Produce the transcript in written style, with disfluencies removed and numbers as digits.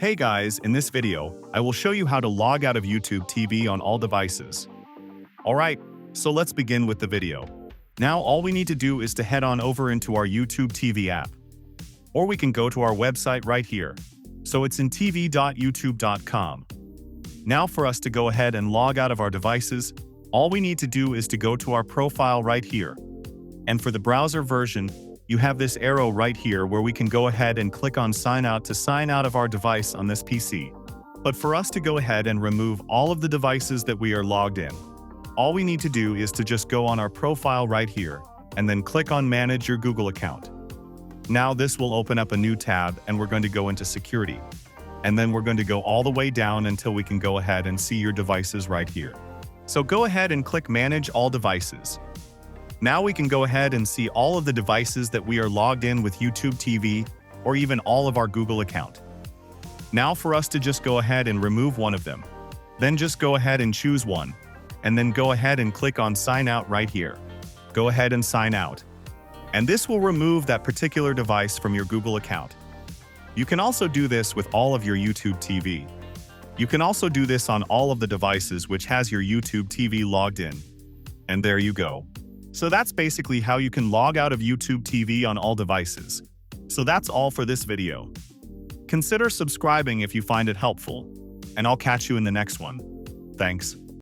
Hey guys, in this video, I will show you how to log out of YouTube TV on all devices. Alright, so let's begin with the video. Now all we need to do is to head on over into our YouTube TV app. Or we can go to our website right here. So it's in tv.youtube.com. Now for us to go ahead and log out of our devices, all we need to do is to go to our profile right here. And for the browser version, you have this arrow right here where we can go ahead and click on sign out to sign out of our device on this PC. But for us to go ahead and remove all of the devices that we are logged in, all we need to do is to just go on our profile right here and then click on manage your Google account. Now this will open up a new tab and we're going to go into security. And then we're going to go all the way down until we can go ahead and see your devices right here. So go ahead and click manage all devices. Now we can go ahead and see all of the devices that we are logged in with YouTube TV or even all of our Google account. Now for us to just go ahead and remove one of them. Then just go ahead and choose one. And then go ahead and click on sign out right here. Go ahead and sign out. And this will remove that particular device from your Google account. You can also do this with all of your YouTube TV. You can also do this on all of the devices which has your YouTube TV logged in. And there you go. So that's basically how you can log out of YouTube TV on all devices. So that's all for this video. Consider subscribing if you find it helpful, and I'll catch you in the next one. Thanks.